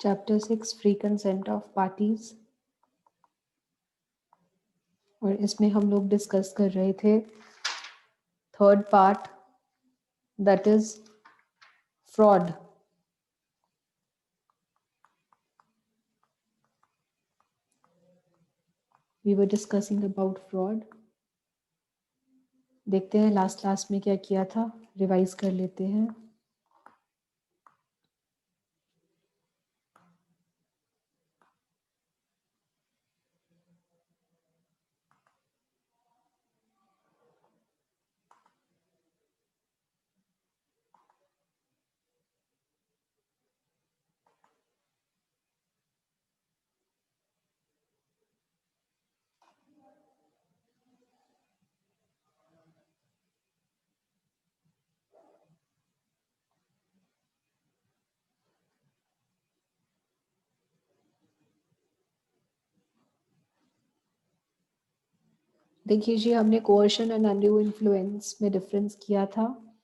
Chapter 6 free consent of parties. और इसमें हम लोग डिस्कस कर रहे थे third part, that is fraud. We were discussing about fraud. देखते हैं लास्ट क्लास में क्या किया था, रिवाइज कर लेते हैं। देखिए जी, हमने कोercion एंड अनड्यू इन्फ्लुएंस में डिफरेंस किया था।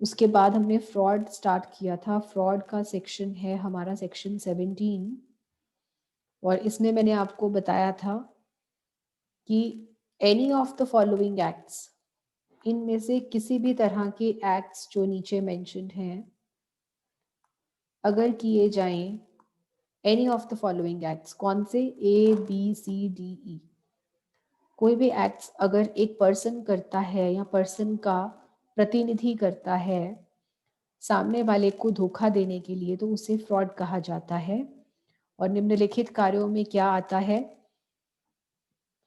उसके बाद हमने फ्रॉड स्टार्ट किया था। फ्रॉड का सेक्शन है हमारा सेक्शन 17, और इसमें मैंने आपको बताया था कि any of the following acts, इनमें से किसी भी तरह के एक्ट्स जो नीचे मेंशन्ड हैं, अगर किए जाएं, any of the following acts, कौन से? ABCDE। कोई भी एक्ट्स अगर एक पर्सन करता है या पर्सन का प्रतिनिधि करता है सामने वाले को धोखा देने के लिए, तो उसे फ्रॉड कहा जाता है। और निम्नलिखित कार्यों में क्या आता है?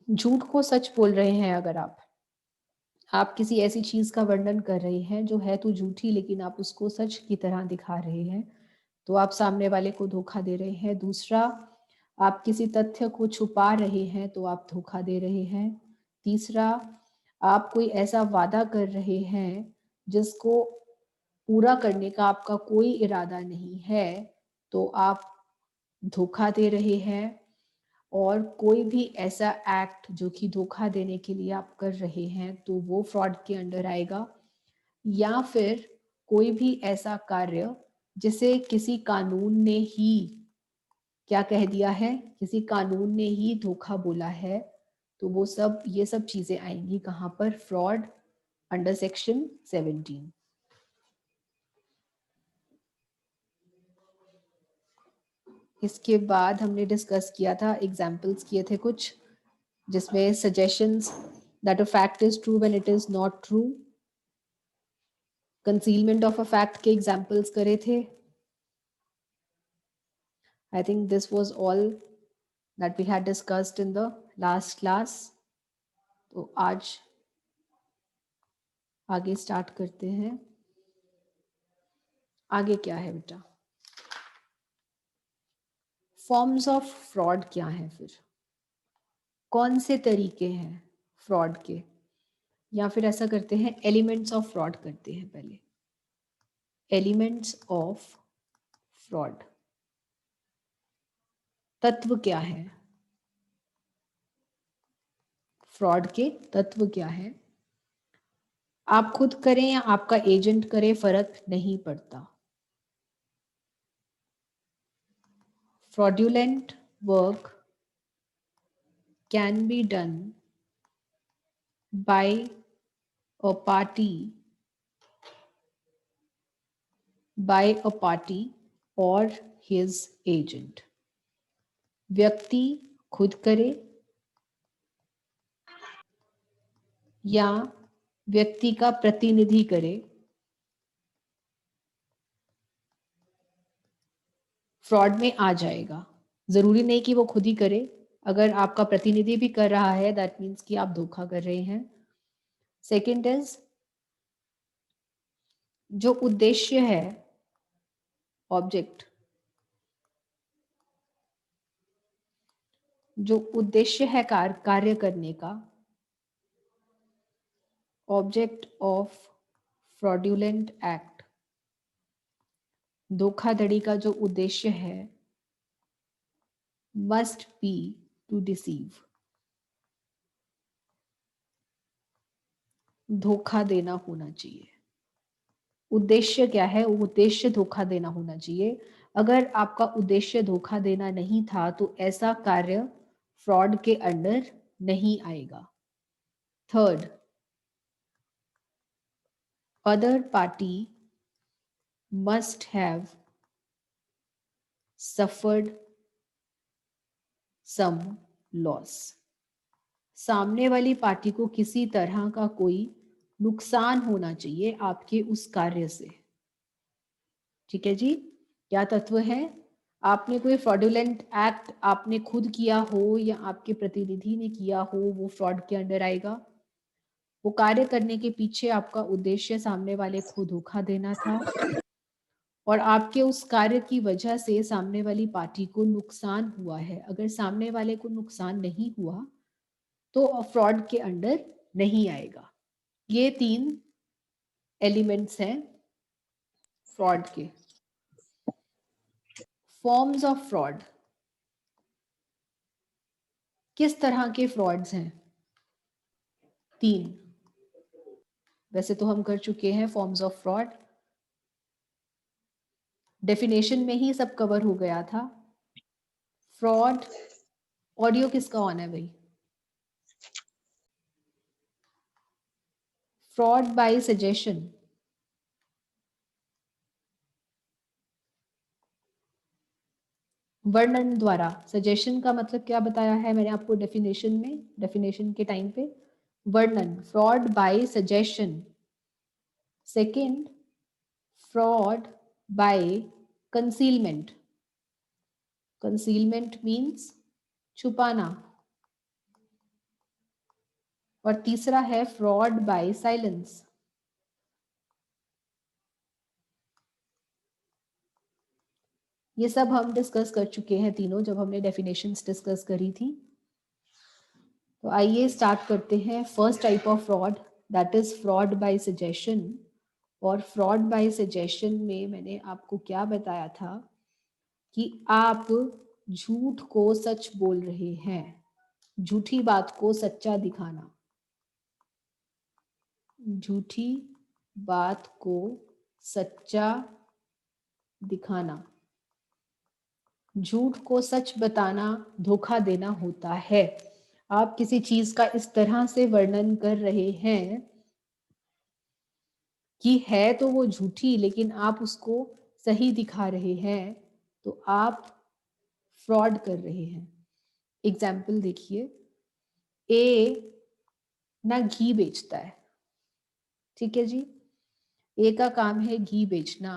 झूठ को सच बोल रहे हैं। अगर आप किसी ऐसी चीज का वर्णन कर रहे हैं जो है तो झूठी, लेकिन आप उसको सच की तरह दिखा रहे हैं, तो आप सामने वाले को धोखा दे रहे हैं। दूसरा, आप किसी तथ्य को छुपा रहे हैं तो आप धोखा दे रहे हैं। तीसरा, आप कोई ऐसा वादा कर रहे हैं जिसको पूरा करने का आपका कोई इरादा नहीं है, तो आप धोखा दे रहे हैं। और कोई भी ऐसा एक्ट जो कि धोखा देने के लिए आप कर रहे हैं, तो वो फ्रॉड के अंडर आएगा। या फिर कोई भी ऐसा कार्य जिसे किसी कानून ने ही क्या कह दिया है, किसी कानून ने ही धोखा बोला है, तो वो सब, ये सब चीजें आएंगी कहाँ पर? Fraud under section 17। इसके बाद हमने डिस्कस किया था, एग्जाम्पल्स किए थे कुछ, जिसमें suggestions that a fact is true when it is not true, concealment of a fact के एग्जाम्पल्स करे थे। I think this was all that we had discussed in the last class. तो आज आगे स्टार्ट करते हैं। आगे क्या है बेटा? फॉर्म्स ऑफ फ्रॉड क्या है? फिर कौन से तरीके हैं फ्रॉड के? या फिर ऐसा करते हैं, एलिमेंट्स ऑफ फ्रॉड करते हैं पहले। एलिमेंट्स ऑफ फ्रॉड, तत्व क्या है? फ्रॉड के तत्व क्या है? आप खुद करें या आपका एजेंट करे, फर्क नहीं पड़ता। Fraudulent work can be done by a party or his agent। व्यक्ति खुद करे या व्यक्ति का प्रतिनिधि करे, फ्रॉड में आ जाएगा। जरूरी नहीं कि वो खुद ही करे, अगर आपका प्रतिनिधि भी कर रहा है, दैट मीन्स कि आप धोखा कर रहे हैं। सेकंड इज, जो उद्देश्य है, ऑब्जेक्ट, जो उद्देश्य है कार्य करने का, ऑब्जेक्ट ऑफ फ्रॉड्यूलेंट एक्ट, धोखाधड़ी का जो उद्देश्य है, मस्ट बी टू डिसीव, धोखा देना होना चाहिए। उद्देश्य क्या है? उद्देश्य धोखा देना होना चाहिए। अगर आपका उद्देश्य धोखा देना नहीं था तो ऐसा कार्य फ्रॉड के अंडर नहीं आएगा। Third, other party must have suffered some loss। सामने वाली पार्टी को किसी तरह का कोई नुकसान होना चाहिए आपके उस कार्य से। ठीक है जी, क्या तत्व है? आपने कोई फ्रॉडुलेंट एक्ट आपने खुद किया हो या आपके प्रतिनिधि ने किया हो, वो फ्रॉड के अंडर आएगा। वो कार्य करने के पीछे आपका उद्देश्य सामने वाले को धोखा देना था और आपके उस कार्य की वजह से सामने वाली पार्टी को नुकसान हुआ है। अगर सामने वाले को नुकसान नहीं हुआ तो फ्रॉड के अंडर नहीं आएगा। ये 3 एलिमेंट्स हैं फ्रॉड के। फॉर्म्स ऑफ फ्रॉड, किस तरह के फ्रॉड्स हैं? 3। वैसे तो हम कर चुके हैं फॉर्म्स ऑफ फ्रॉड, डेफिनेशन में ही सब कवर हो गया था। फ्रॉड, ऑडियो किसका ऑन है भाई? फ्रॉड बाय सजेशन, वर्णन द्वारा। सजेशन का मतलब क्या बताया है मैंने आपको डेफिनेशन में, डेफिनेशन के टाइम पे? वर्णन, fraud bye suggestion. Second, fraud bye concealment. Concealment means छुपाना। और तीसरा है फ्रॉड बाय साइलेंस। ये सब हम डिस्कस कर चुके हैं तीनों जब हमने डेफिनेशंस डिस्कस करी थी। तो आइए स्टार्ट करते हैं। First type of fraud, that is fraud bye suggestion. और फ्रॉड बाय सजेशन में मैंने आपको क्या बताया था कि आप झूठ को सच बोल रहे हैं, झूठी बात को सच्चा दिखाना। झूठी बात को सच्चा दिखाना, झूठ को सच बताना धोखा देना होता है। आप किसी चीज का इस तरह से वर्णन कर रहे हैं कि है तो वो झूठी लेकिन आप उसको सही दिखा रहे हैं, तो आप फ्रॉड कर रहे हैं। एग्जाम्पल देखिए, ए ना घी बेचता है, ठीक है जी, ए का काम है घी बेचना।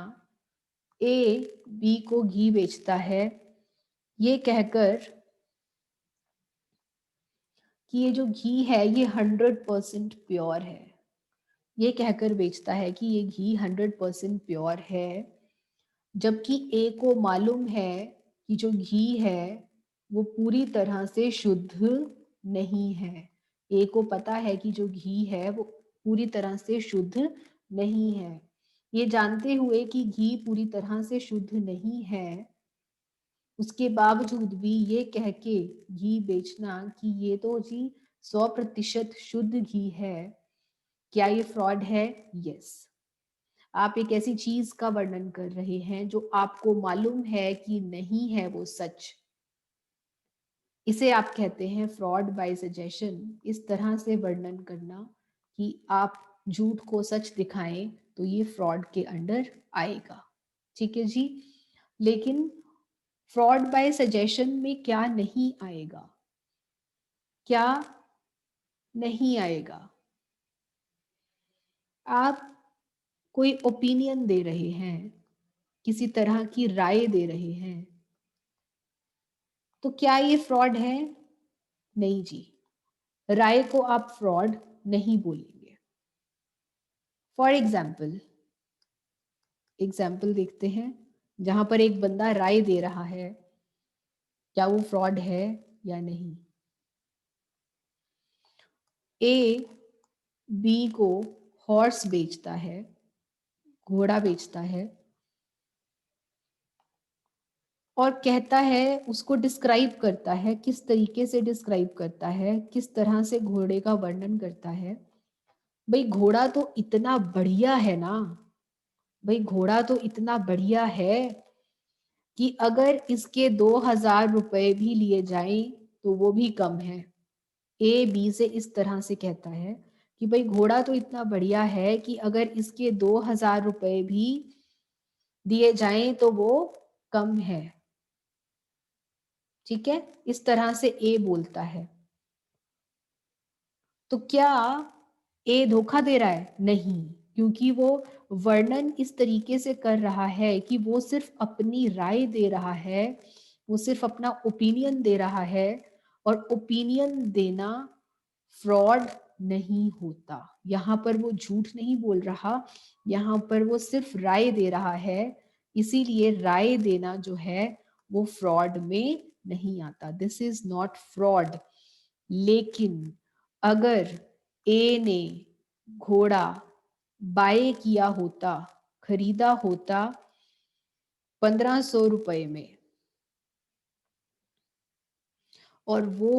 ए बी को घी बेचता है ये कहकर कि ये जो घी है ये 100% प्योर है। ये कहकर बेचता है कि ये घी 100% प्योर है, जबकि ए को मालूम है कि जो घी है वो पूरी तरह से शुद्ध नहीं है। ए को पता है कि जो घी है वो पूरी तरह से शुद्ध नहीं है। ये जानते हुए कि घी पूरी तरह से शुद्ध नहीं है, उसके बावजूद भी ये कह के घी बेचना कि ये तो जी 100% शुद्ध घी है, क्या ये फ्रॉड है? यस। आप एक ऐसी चीज का वर्णन कर रहे हैं जो आपको मालूम है कि नहीं है वो सच। इसे आप कहते हैं फ्रॉड बाय सजेशन। इस तरह से वर्णन करना कि आप झूठ को सच दिखाएं तो ये फ्रॉड के अंडर आएगा। ठीक है जी। लेकिन फ्रॉड बाय सजेशन में क्या नहीं आएगा? क्या नहीं आएगा? आप कोई ओपिनियन दे रहे हैं, किसी तरह की राय दे रहे हैं, तो क्या ये फ्रॉड है? नहीं जी, राय को आप फ्रॉड नहीं बोलेंगे। फॉर एग्जाम्पल, एग्जाम्पल देखते हैं जहां पर एक बंदा राय दे रहा है, क्या वो फ्रॉड है या नहीं? ए बी को हॉर्स बेचता है, घोड़ा बेचता है और कहता है, उसको डिस्क्राइब करता है, किस तरीके से डिस्क्राइब करता है, किस तरह से घोड़े का वर्णन करता है। भाई घोड़ा तो इतना बढ़िया है ना, भाई घोड़ा तो इतना बढ़िया है कि अगर इसके 2,000 रुपए भी लिए जाएं तो वो भी कम है। ए बी से इस तरह से कहता है कि भाई घोड़ा तो इतना बढ़िया है कि अगर इसके 2,000 रुपए भी दिए जाएं तो वो कम है। ठीक है, इस तरह से ए बोलता है। तो क्या ए धोखा दे रहा है? नहीं, क्योंकि वो वर्णन इस तरीके से कर रहा है कि वो सिर्फ अपनी राय दे रहा है, वो सिर्फ अपना ओपिनियन दे रहा है, और ओपिनियन देना फ्रॉड नहीं होता। यहाँ पर वो झूठ नहीं बोल रहा, यहाँ पर वो सिर्फ राय दे रहा है, इसीलिए राय देना जो है वो फ्रॉड में नहीं आता। This is not fraud. लेकिन अगर ए ने घोड़ा बाय किया होता, खरीदा होता 1,500 रुपए में, और वो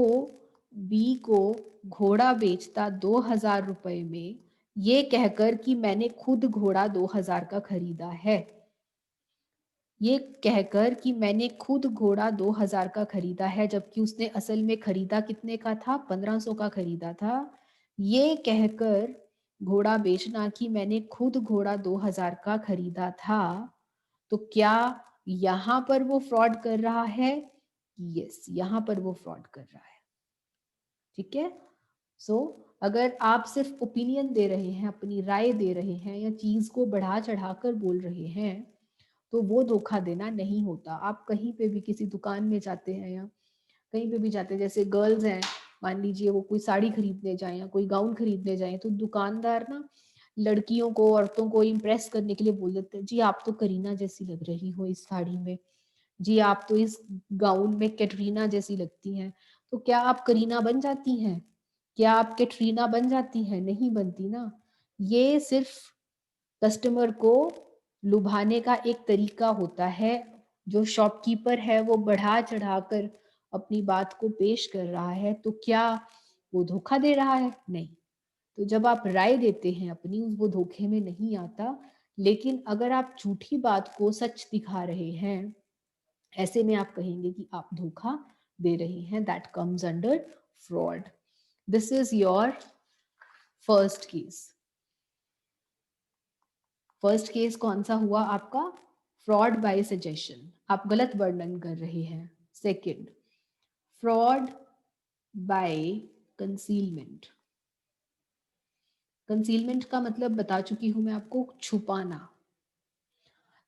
बी को घोड़ा बेचता 2,000 रुपए में, ये कहकर कि मैंने खुद घोड़ा 2,000 का खरीदा है, ये कहकर कि मैंने खुद घोड़ा 2,000 का खरीदा है, जबकि उसने असल में खरीदा कितने का था? 1,500 का खरीदा था। ये कहकर घोड़ा बेचना कि मैंने खुद घोड़ा 2,000 का खरीदा था, तो क्या यहाँ पर वो फ्रॉड कर रहा है? यस, यहाँ पर वो फ्रॉड कर रहा है। ठीक है। सो अगर आप सिर्फ ओपिनियन दे रहे हैं, अपनी राय दे रहे हैं, या चीज को बढ़ा चढ़ाकर बोल रहे हैं, तो वो धोखा देना नहीं होता। आप कहीं पे भी किसी दुकान में जाते हैं या कहीं पे भी जाते हैं, जैसे गर्ल्स हैं, मान लीजिए वो कोई साड़ी खरीदने जाए या कोई गाउन खरीदने जाए, तो दुकानदार ना लड़कियों को, औरतों को इम्प्रेस करने के लिए बोल देते हैं, जी आप तो करीना जैसी लग रही हो इस साड़ी में, जी आप तो इस गाउन में कैटरीना जैसी लगती हैं। तो क्या आप करीना बन जाती हैं? क्या आप कैटरीना बन जाती हैं? नहीं बनती ना। ये सिर्फ कस्टमर को लुभाने का एक तरीका होता है। जो शॉपकीपर है वो बढ़ा चढ़ाकर अपनी बात को पेश कर रहा है, तो क्या वो धोखा दे रहा है? नहीं। तो जब आप राय देते हैं अपनी, वो धोखे में नहीं आता। लेकिन अगर आप झूठी बात को सच दिखा रहे हैं, ऐसे में आप कहेंगे कि आप धोखा दे रहे हैं। That comes under fraud. This is your first case. First case कौन सा हुआ आपका? फ्रॉड बाय सजेशन, आप गलत वर्णन कर रहे हैं। Second, fraud bye concealment. Concealment का मतलब बता चुकी हूं मैं आपको, छुपाना।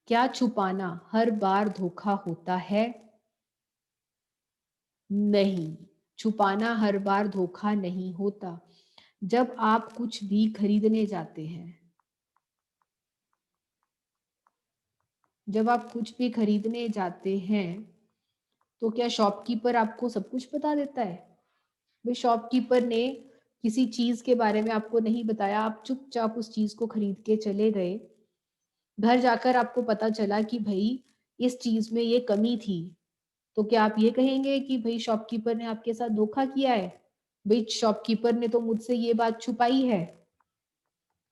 क्या छुपाना हर बार धोखा होता है? नहीं, छुपाना हर बार धोखा नहीं होता। जब आप कुछ भी खरीदने जाते हैं, जब आप कुछ भी खरीदने जाते हैं, तो क्या शॉपकीपर आपको सब कुछ बता देता है? भाई शॉपकीपर ने किसी चीज के बारे में आपको नहीं बताया, आप चुपचाप उस चीज को खरीद के चले गए, घर जाकर आपको पता चला कि भाई इस चीज में ये कमी थी, तो क्या आप ये कहेंगे कि भाई शॉपकीपर ने आपके साथ धोखा किया है, भाई शॉपकीपर ने तो मुझसे ये बात छुपाई है?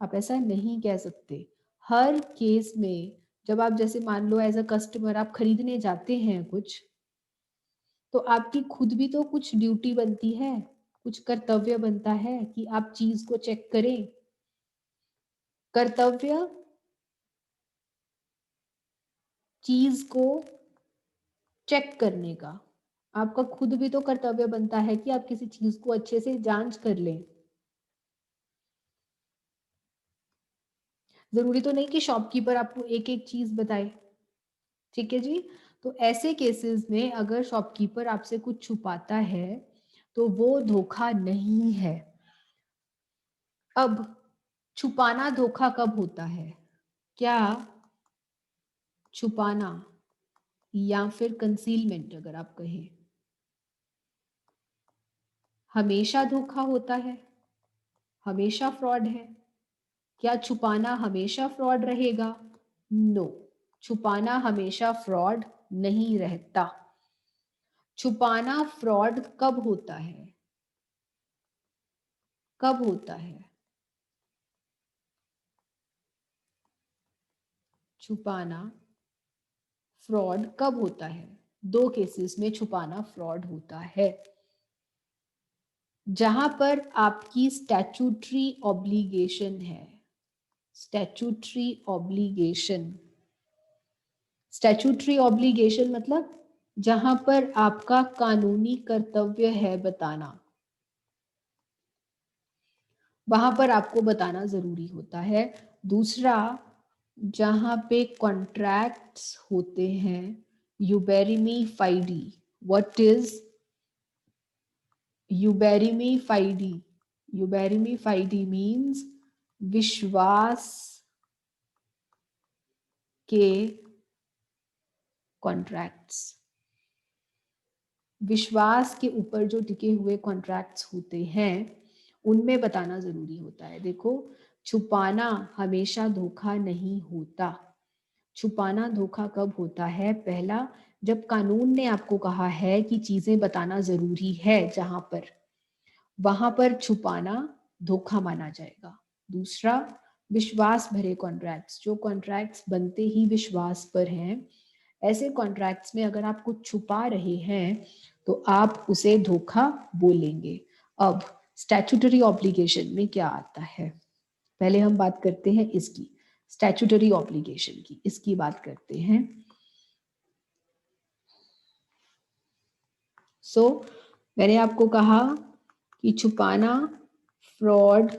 आप ऐसा नहीं कह सकते। हर केस में जब आप, जैसे मान लो एज अ कस्टमर आप खरीदने जाते हैं कुछ, तो आपकी खुद भी तो कुछ ड्यूटी बनती है, कुछ कर्तव्य बनता है कि आप चीज को चेक करें। कर्तव्य चीज को चेक करने का, आपका खुद भी तो कर्तव्य बनता है कि आप किसी चीज को अच्छे से जांच कर लें। जरूरी तो नहीं कि शॉपकीपर आपको एक एक चीज बताए। ठीक है जी। तो ऐसे केसेस में अगर शॉपकीपर आपसे कुछ छुपाता है तो वो धोखा नहीं है। अब छुपाना धोखा कब होता है? क्या छुपाना या फिर कंसीलमेंट अगर आप कहें, हमेशा धोखा होता है, हमेशा फ्रॉड है? क्या छुपाना हमेशा फ्रॉड रहेगा? नो, छुपाना हमेशा फ्रॉड नहीं रहता। छुपाना फ्रॉड कब होता है? कब होता है छुपाना फ्रॉड कब होता है? दो केसेस में छुपाना फ्रॉड होता है। जहां पर आपकी स्टैट्यूटरी ऑब्लिगेशन है, स्टैट्यूटरी ऑब्लिगेशन, स्टैट्यूटरी ऑब्लिगेशन मतलब जहां पर आपका कानूनी कर्तव्य है बताना, वहां पर आपको बताना जरूरी होता है। दूसरा, जहां पे कॉन्ट्रैक्ट्स होते हैं, uberrimae fidei. What is uberrimae fidei? Uberrimae fidei means विश्वास के कॉन्ट्रैक्ट्स। विश्वास के ऊपर जो टिके हुए कॉन्ट्रैक्ट्स होते हैं उनमें बताना जरूरी होता है। देखो, छुपाना हमेशा धोखा नहीं होता। छुपाना धोखा कब होता है? पहला, जब कानून ने आपको कहा है कि चीजें बताना जरूरी है, जहां पर वहां पर छुपाना धोखा माना जाएगा। दूसरा, विश्वास भरे कॉन्ट्रैक्ट्स, जो कॉन्ट्रैक्ट्स बनते ही विश्वास पर हैं, ऐसे कॉन्ट्रैक्ट्स में अगर आप कुछ छुपा रहे हैं तो आप उसे धोखा बोलेंगे। अब स्टैट्यूटरी ऑब्लिगेशन में क्या आता है, पहले हम बात करते हैं इसकी, स्टैट्यूटरी ऑब्लिगेशन की, इसकी बात करते हैं। मैंने आपको कहा कि छुपाना फ्रॉड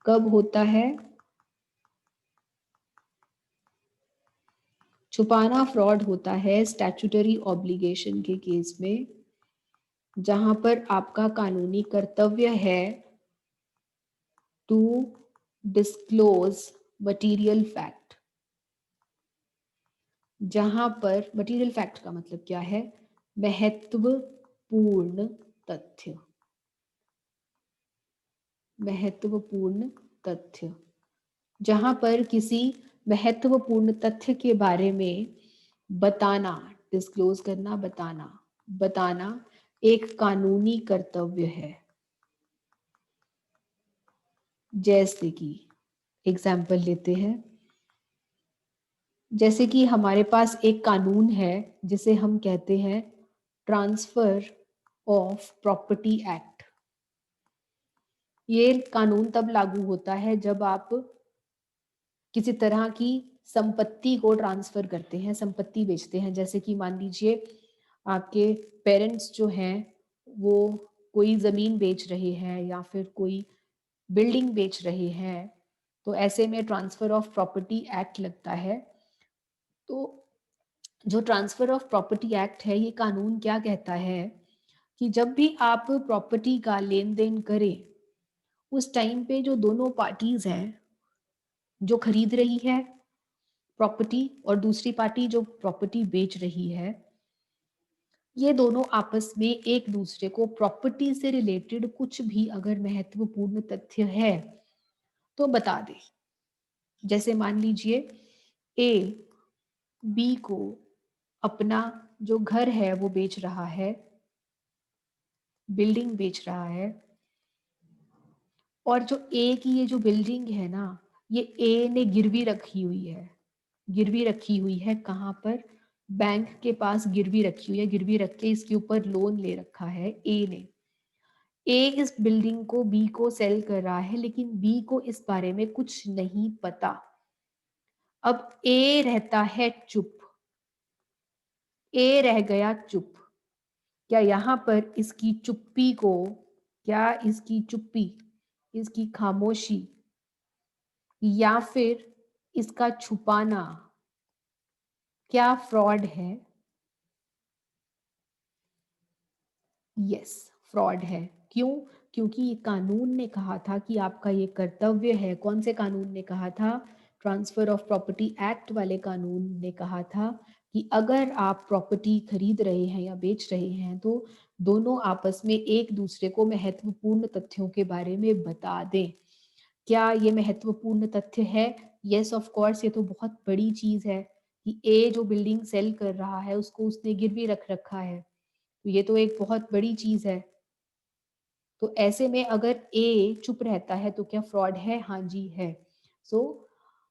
कब होता है? छुपाना फ्रॉड होता है स्टैट्यूटरी ऑब्लिगेशन के केस में, जहां पर आपका कानूनी कर्तव्य है टू डिस्क्लोज मटीरियल फैक्ट। जहां पर मटीरियल फैक्ट का मतलब क्या है? महत्वपूर्ण तथ्य, महत्वपूर्ण तथ्य। जहां पर किसी महत्वपूर्ण तथ्य के बारे में बताना, डिस्क्लोज करना, बताना, बताना एक कानूनी कर्तव्य है। जैसे कि एग्जाम्पल लेते हैं, जैसे कि हमारे पास एक कानून है जिसे हम कहते हैं ट्रांसफर ऑफ प्रॉपर्टी एक्ट। ये कानून तब लागू होता है जब आप किसी तरह की संपत्ति को ट्रांसफर करते हैं, संपत्ति बेचते हैं। जैसे कि मान लीजिए आपके पेरेंट्स जो हैं वो कोई जमीन बेच रहे हैं या फिर कोई बिल्डिंग बेच रहे हैं, तो ऐसे में ट्रांसफर ऑफ प्रॉपर्टी एक्ट लगता है। तो जो ट्रांसफर ऑफ प्रॉपर्टी एक्ट है, ये कानून क्या कहता है कि जब भी आप प्रॉपर्टी का लेन देन करें, उस टाइम पे जो दोनों पार्टीज हैं, जो खरीद रही है प्रॉपर्टी और दूसरी पार्टी जो प्रॉपर्टी बेच रही है, ये दोनों आपस में एक दूसरे को प्रॉपर्टी से रिलेटेड कुछ भी अगर महत्वपूर्ण तथ्य है तो बता दे। जैसे मान लीजिए ए बी को अपना जो घर है वो बेच रहा है, बिल्डिंग बेच रहा है, और जो ए की ये जो बिल्डिंग है ना, ये ए ने गिरवी रखी हुई है। गिरवी रखी हुई है कहाँ पर? बैंक के पास गिरवी रखी हुई है। गिरवी रख के इसके ऊपर लोन ले रखा है ए ने। ए इस बिल्डिंग को बी को सेल कर रहा है, लेकिन बी को इस बारे में कुछ नहीं पता। अब ए रहता है चुप, ए रह गया चुप। क्या यहाँ पर इसकी चुप्पी को, क्या इसकी चुप्पी, इसकी खामोशी या फिर इसका छुपाना क्या फ्रॉड है? यस, फ्रॉड है। क्यों? क्योंकि ये कानून ने कहा था कि आपका ये कर्तव्य है। कौन से कानून ने कहा था? ट्रांसफर ऑफ प्रॉपर्टी एक्ट वाले कानून ने कहा था कि अगर आप प्रॉपर्टी खरीद रहे हैं या बेच रहे हैं तो दोनों आपस में एक दूसरे को महत्वपूर्ण तथ्यों के बारे में बता दें। क्या ये महत्वपूर्ण तथ्य है? यस ऑफ कोर्स, ये तो बहुत बड़ी चीज है कि ए जो बिल्डिंग सेल कर रहा है उसको उसने गिरवी रख रखा है, तो ये तो एक बहुत बड़ी चीज है। तो ऐसे में अगर ए चुप रहता है तो क्या फ्रॉड है? हाँ जी है।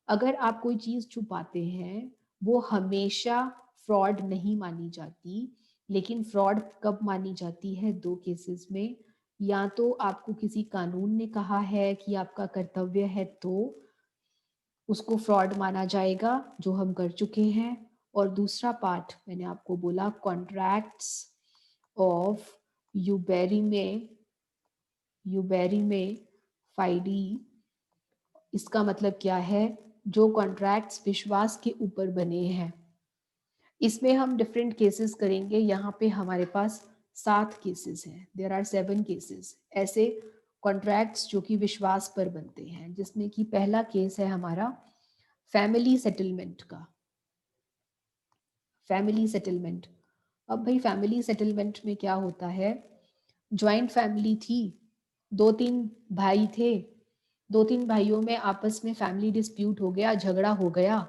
अगर आप कोई चीज छुपाते हैं वो हमेशा फ्रॉड नहीं मानी जाती, लेकिन फ्रॉड कब मानी जाती है? 2 केसेस में। या तो आपको किसी कानून ने कहा है कि आपका कर्तव्य है, तो उसको फ्रॉड माना जाएगा, जो हम कर चुके हैं। और दूसरा पार्ट मैंने आपको बोला, कॉन्ट्रैक्ट्स ऑफ यूबेरी में फाइडी। इसका मतलब क्या है? जो कॉन्ट्रैक्ट्स विश्वास के ऊपर बने हैं। इसमें हम डिफरेंट केसेस करेंगे। यहाँ पे हमारे पास 7 केसेस हैं। देयर आर 7 केसेस ऐसे कॉन्ट्रैक्ट्स जो कि विश्वास पर बनते हैं, जिसमें कि पहला केस है हमारा फैमिली सेटलमेंट का। Family settlement. अब भाई फैमिली सेटलमेंट में क्या होता है? ज्वाइंट फैमिली थी, 2-3 भाई थे, 2-3 भाइयों में आपस में फैमिली डिस्प्यूट हो गया, झगड़ा हो गया।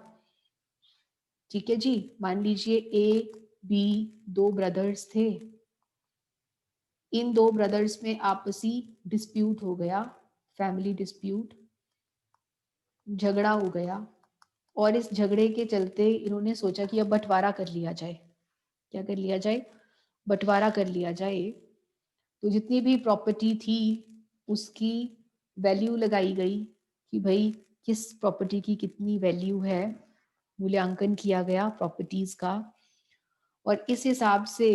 ठीक है जी, मान लीजिए ए बी 2 ब्रदर्स थे, इन 2 ब्रदर्स में आपसी डिस्प्यूट हो गया, फैमिली डिस्प्यूट, झगड़ा हो गया। और इस झगड़े के चलते इन्होंने सोचा कि अब बंटवारा कर लिया जाए। क्या कर लिया जाए? बंटवारा कर लिया जाए। तो जितनी भी प्रॉपर्टी थी उसकी वैल्यू लगाई गई कि भाई किस प्रॉपर्टी की कितनी वैल्यू है, मूल्यांकन किया गया प्रॉपर्टीज का। और इस हिसाब से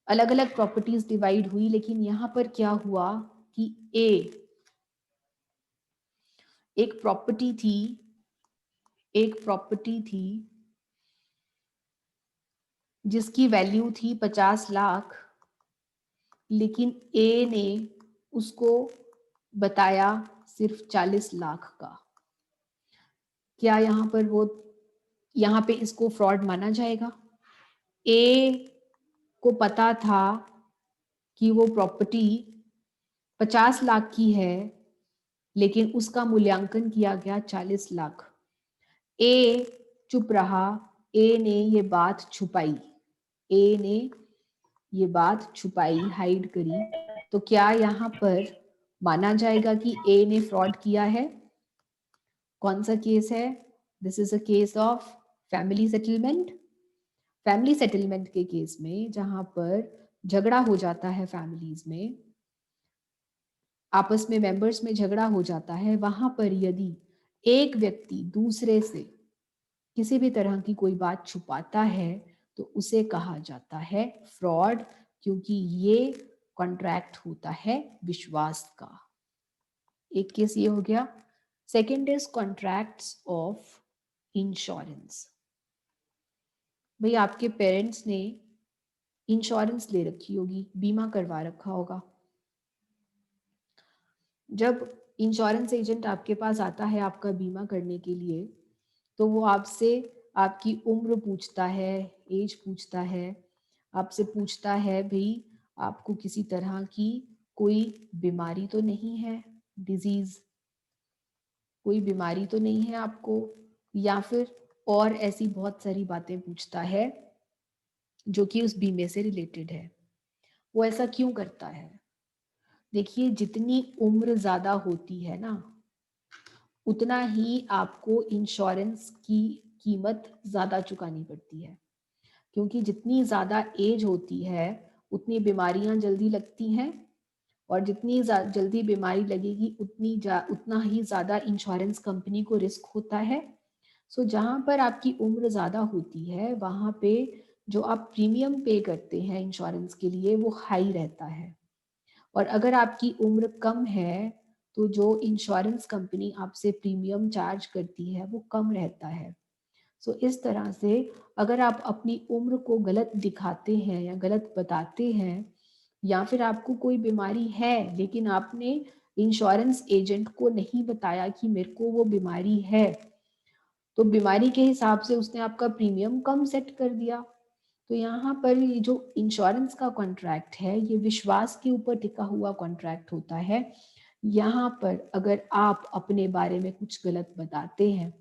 अलग अलग प्रॉपर्टीज डिवाइड हुई। लेकिन यहां पर क्या हुआ कि एक प्रॉपर्टी थी जिसकी वैल्यू थी 50 लाख, लेकिन ए ने उसको बताया सिर्फ 40 लाख का। क्या यहाँ पे इसको फ्रॉड माना जाएगा? ए को पता था कि वो प्रॉपर्टी 50 लाख की है, लेकिन उसका मूल्यांकन किया गया 40 लाख। ए चुप रहा, ए ने ये बात छुपाई, हाइड करी। तो क्या यहाँ पर माना जाएगा कि ए ने फ्रॉड किया है? कौन सा केस है? This is a case of family settlement. Family settlement के केस में जहां पर झगड़ा हो जाता है, फैमिलीज में आपस में मेंबर्स में झगड़ा हो जाता है, वहां पर यदि एक व्यक्ति दूसरे से किसी भी तरह की कोई बात छुपाता है तो उसे कहा जाता है फ्रॉड, क्योंकि ये कॉन्ट्रैक्ट होता है विश्वास का। एक केस ये हो गया। Second is contracts of insurance. भाई आपके पेरेंट्स ने इंश्योरेंस ले रखी होगी, बीमा करवा रखा होगा। जब इंश्योरेंस एजेंट आपके पास आता है आपका बीमा करने के लिए, तो वो आपसे आपकी उम्र पूछता है, एज पूछता है, आपसे पूछता है भाई आपको किसी तरह की कोई बीमारी तो नहीं है, डिजीज, कोई बीमारी तो नहीं है आपको, या फिर और ऐसी बहुत सारी बातें पूछता है जो कि उस बीमे से रिलेटेड है। वो ऐसा क्यों करता है? देखिए, जितनी उम्र ज्यादा होती है ना, उतना ही आपको इंश्योरेंस की कीमत ज्यादा चुकानी पड़ती है। क्योंकि जितनी ज्यादा एज होती है उतनी बीमारियां जल्दी लगती हैं, और जितनी जल्दी बीमारी लगेगी उतना ही ज्यादा इंश्योरेंस कंपनी को रिस्क होता है। सो जहां पर आपकी उम्र ज्यादा होती है वहां पे जो आप प्रीमियम पे करते हैं इंश्योरेंस के लिए वो हाई रहता है। और अगर आपकी उम्र कम है तो जो इंश्योरेंस कंपनी आपसे प्रीमियम चार्ज करती है वो कम रहता है। सो इस तरह से अगर आप अपनी उम्र को गलत दिखाते हैं या गलत बताते हैं, या फिर आपको कोई बीमारी है लेकिन आपने इंश्योरेंस एजेंट को नहीं बताया कि मेरे को वो बीमारी है, तो बीमारी के हिसाब से उसने आपका प्रीमियम कम सेट कर दिया। तो यहाँ पर ये जो इंश्योरेंस का कॉन्ट्रैक्ट है ये विश्वास के ऊपर टिका हुआ कॉन्ट्रैक्ट होता है। यहाँ पर अगर आप अपने बारे में कुछ गलत बताते हैं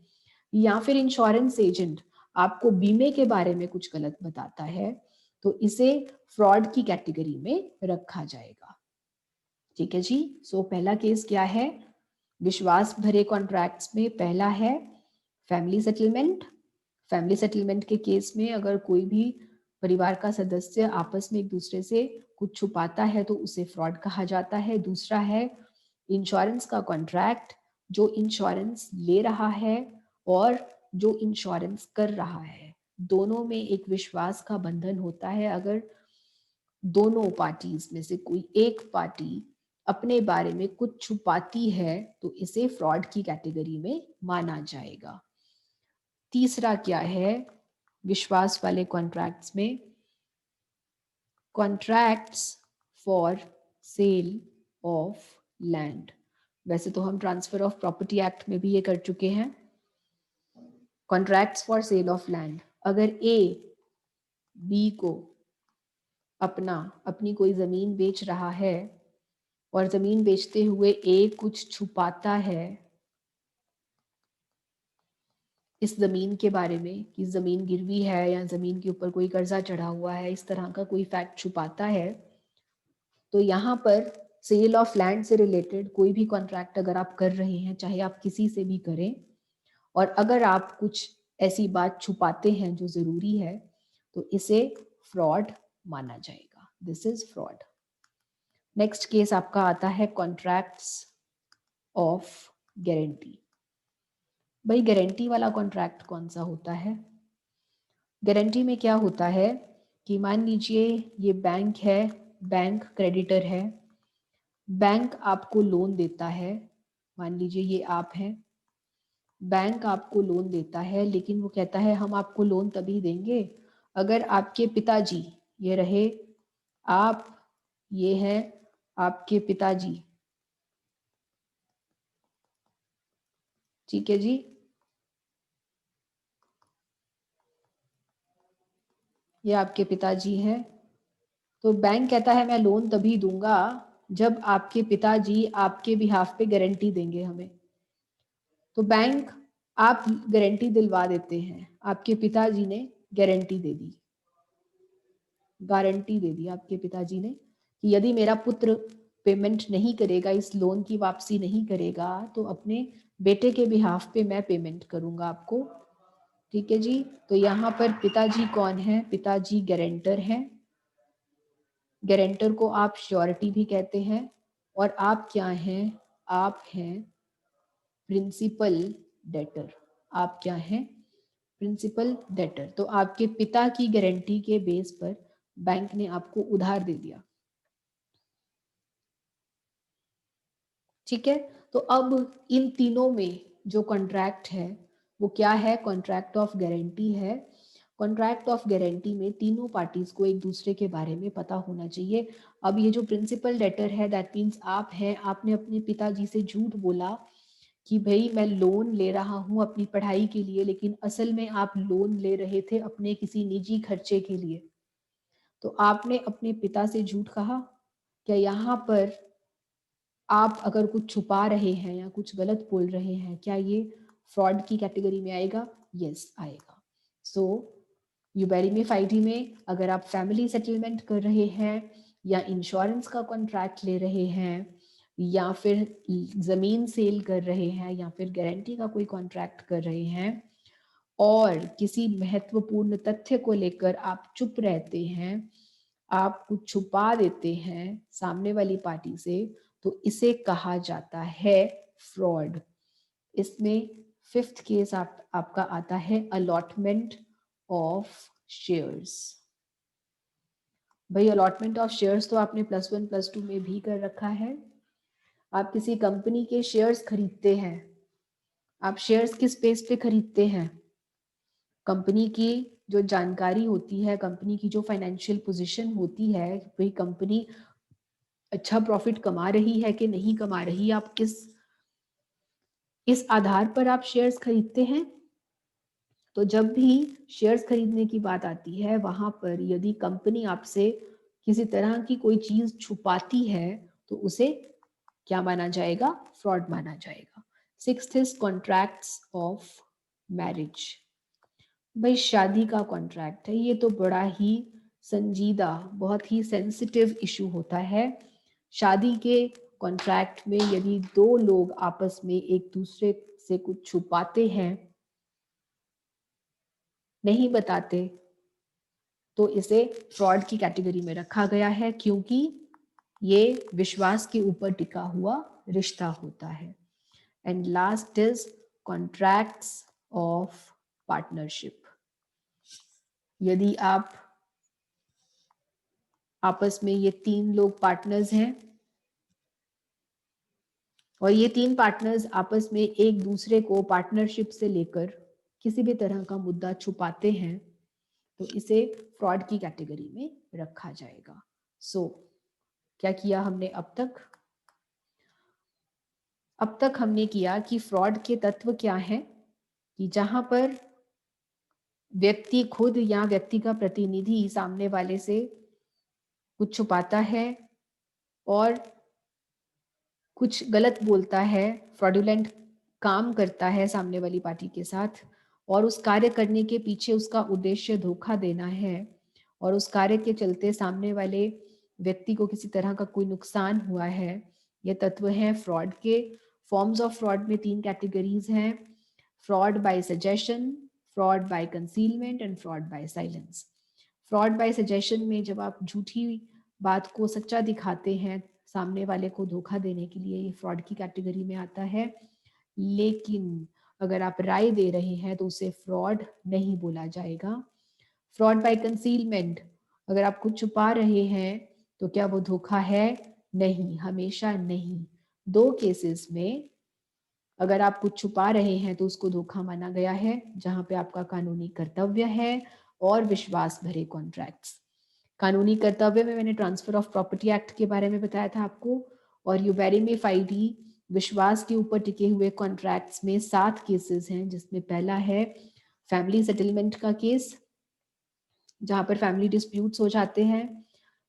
या फिर इंश्योरेंस एजेंट आपको बीमे के बारे में कुछ गलत बताता है, तो इसे फ्रॉड की कैटेगरी में रखा जाएगा। ठीक है जी। सो पहला केस क्या है? विश्वास भरे कॉन्ट्रैक्ट्स में पहला है फैमिली सेटलमेंट, फैमिली सेटलमेंट के केस में अगर कोई भी परिवार का सदस्य आपस में एक दूसरे से कुछ छुपाता है तो उसे फ्रॉड कहा जाता है। दूसरा है इंश्योरेंस का कॉन्ट्रैक्ट, जो इंश्योरेंस ले रहा है और जो इंश्योरेंस कर रहा है, दोनों में एक विश्वास का बंधन होता है। अगर दोनों पार्टीज में से कोई एक पार्टी अपने बारे में कुछ छुपाती है तो इसे फ्रॉड की कैटेगरी में माना जाएगा। तीसरा क्या है विश्वास वाले कॉन्ट्रैक्ट्स में, contracts for sale of land. वैसे तो हम ट्रांसफर ऑफ प्रॉपर्टी एक्ट में भी ये कर चुके हैं। Contracts for sale of land, अगर ए बी को अपनी कोई जमीन बेच रहा है और जमीन बेचते हुए ए कुछ छुपाता है इस जमीन के बारे में कि जमीन गिरवी है या जमीन के ऊपर कोई कर्जा चढ़ा हुआ है, इस तरह का कोई फैक्ट छुपाता है, तो यहाँ पर सेल ऑफ लैंड से रिलेटेड कोई भी कॉन्ट्रैक्ट अगर आप कर रहे हैं, चाहे आप किसी से भी करें, और अगर आप कुछ ऐसी बात छुपाते हैं जो जरूरी है, तो इसे फ्रॉड माना जाएगा। This is fraud. Next case आपका आता है कॉन्ट्रैक्ट्स ऑफ गारंटी। भाई गारंटी वाला कॉन्ट्रैक्ट कौन सा होता है? गारंटी में क्या होता है कि मान लीजिए ये बैंक है, बैंक क्रेडिटर है, बैंक आपको लोन देता है, मान लीजिए ये आप हैं, बैंक आपको लोन देता है, लेकिन वो कहता है हम आपको लोन तभी देंगे अगर आपके पिताजी, ये रहे आप, ये है आपके पिताजी, ठीक है जी, ये आपके पिताजी हैं, तो बैंक कहता है मैं लोन तभी दूंगा जब आपके पिताजी आपके बिहाफ पे गारंटी देंगे हमें। तो बैंक, आप गारंटी दिलवा देते हैं, आपके पिताजी ने गारंटी दे दी, गारंटी दे दी आपके पिताजी ने कि यदि मेरा पुत्र पेमेंट नहीं करेगा, इस लोन की वापसी नहीं करेगा, तो अपने बेटे के बिहाफ पे मैं पेमेंट करूंगा आपको। ठीक है जी, तो यहाँ पर पिताजी कौन है? पिताजी गारंटर हैं। गारंटर को आप श्योरिटी भी कहते हैं। और आप क्या हैं? आप हैं प्रिंसिपल डेटर। आप क्या हैं? Principal debtor. तो आपके पिता की गारंटी के बेस पर बैंक ने आपको उधार दे दिया, ठीक है। तो अब इन तीनों में जो कॉन्ट्रैक्ट है वो क्या है? कॉन्ट्रैक्ट ऑफ गारंटी है। कॉन्ट्रैक्ट ऑफ गारंटी में तीनों पार्टीज को एक दूसरे के बारे में पता होना चाहिए। अब ये जो प्रिंसिपल डेटर है, दैट मीन्स आप हैं, आपने अपने पिताजी से झूठ बोला कि भाई मैं लोन ले रहा हूँ अपनी पढ़ाई के लिए, लेकिन असल में आप लोन ले रहे थे अपने किसी निजी खर्चे के लिए। तो आपने अपने पिता से झूठ कहा। क्या यहाँ पर आप अगर कुछ छुपा रहे हैं या कुछ गलत बोल रहे हैं, क्या ये फ्रॉड की कैटेगरी में आएगा? यस, आएगा। सो यूबेरी में फाइडी में अगर आप फैमिली सेटलमेंट कर रहे हैं या इंश्योरेंस का कॉन्ट्रैक्ट ले रहे हैं या फिर जमीन सेल कर रहे हैं या फिर गारंटी का कोई कॉन्ट्रैक्ट कर रहे हैं और किसी महत्वपूर्ण तथ्य को लेकर आप चुप रहते हैं, आप कुछ छुपा देते हैं सामने वाली पार्टी से, तो इसे कहा जाता है फ्रॉड। इसमें फिफ्थ केस आपका आता है अलॉटमेंट ऑफ शेयर्स। भाई अलॉटमेंट ऑफ शेयर्स तो आपने +1 +2 में भी कर रखा है। आप किसी कंपनी के शेयर्स खरीदते हैं, आप शेयर्स किस बेस पे खरीदते हैं? कंपनी की जो जानकारी होती है, कंपनी की जो फाइनेंशियल पोजीशन होती है, भाई कंपनी अच्छा प्रॉफिट कमा रही है कि नहीं कमा रही, आप इस आधार पर आप शेयर्स खरीदते हैं। तो जब भी शेयर्स खरीदने की बात आती है, वहां पर यदि कंपनी आपसे किसी तरह की कोई चीज छुपाती है तो उसे क्या माना जाएगा? फ्रॉड माना जाएगा। Sixth is contracts of marriage. भाई शादी का कॉन्ट्रैक्ट है, ये तो बड़ा ही संजीदा, बहुत ही सेंसिटिव इशू होता है। शादी के कॉन्ट्रैक्ट में यदि दो लोग आपस में एक दूसरे से कुछ छुपाते हैं नहीं बताते तो इसे फ्रॉड की कैटेगरी में रखा गया है, क्योंकि ये विश्वास के ऊपर टिका हुआ रिश्ता होता है। And last is contracts of partnership. यदि आप आपस में, ये 3 लोग पार्टनर्स हैं और ये 3 पार्टनर्स आपस में एक दूसरे को पार्टनरशिप से लेकर किसी भी तरह का मुद्दा छुपाते हैं, तो इसे फ्रॉड की कैटेगरी में रखा जाएगा। सो क्या किया हमने अब तक? अब तक हमने किया कि फ्रॉड के तत्व क्या हैं, कि जहां पर व्यक्ति खुद या व्यक्ति का प्रतिनिधि सामने वाले से कुछ छुपाता है और कुछ गलत बोलता है, फ्रॉडुलेंट काम करता है सामने वाली पार्टी के साथ, और उस कार्य करने के पीछे उसका उद्देश्य धोखा देना है, और उस कार्य के चलते सामने वाले व्यक्ति को किसी तरह का कोई नुकसान हुआ है। ये तत्व हैं फ्रॉड के। फॉर्म्स ऑफ फ्रॉड में 3 कैटेगरीज हैं: fraud bye suggestion, fraud bye concealment and fraud bye silence. Fraud bye suggestion में जब आप झूठी बात को सच्चा दिखाते हैं सामने वाले को धोखा देने के लिए, ये फ्रॉड की कैटेगरी में आता है। लेकिन अगर आप राय दे रहे हैं तो उसे फ्रॉड नहीं बोला जाएगा। फ्रॉड बाय कंसीलमेंट, अगर आप कुछ छुपा रहे हैं तो क्या वो धोखा है? नहीं, हमेशा नहीं। 2 केसेस में अगर आप कुछ छुपा रहे हैं तो उसको धोखा माना गया है, जहां पे आपका कानूनी कर्तव्य है और विश्वास भरे कॉन्ट्रैक्ट्स। कानूनी कर्तव्य में मैंने ट्रांसफर ऑफ प्रॉपर्टी एक्ट के बारे में बताया था आपको, और यूबेरिमी-फाइडी विश्वास के ऊपर टिके हुए कॉन्ट्रैक्ट्स में 7 केसेस हैं, जिसमें पहला है फैमिली सेटलमेंट का केस, जहां पर फैमिली डिस्प्यूट्स हो जाते हैं।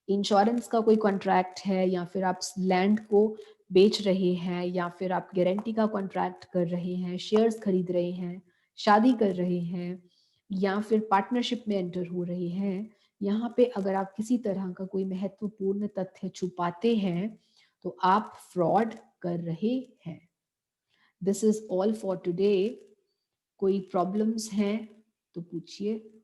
इंश्योरेंस का कोई कॉन्ट्रैक्ट है, या फिर आप लैंड को बेच रहे हैं, या फिर आप गारंटी का कॉन्ट्रैक्ट कर रहे हैं, शेयर्स खरीद रहे हैं, शादी कर रहे हैं, या फिर पार्टनरशिप में एंटर हो रहे हैं। यहाँ पे अगर आप किसी तरह का कोई महत्वपूर्ण तथ्य छुपाते हैं तो आप फ्रॉड कर रहे हैं। This is all for today. कोई प्रॉब्लम्स हैं तो पूछिए।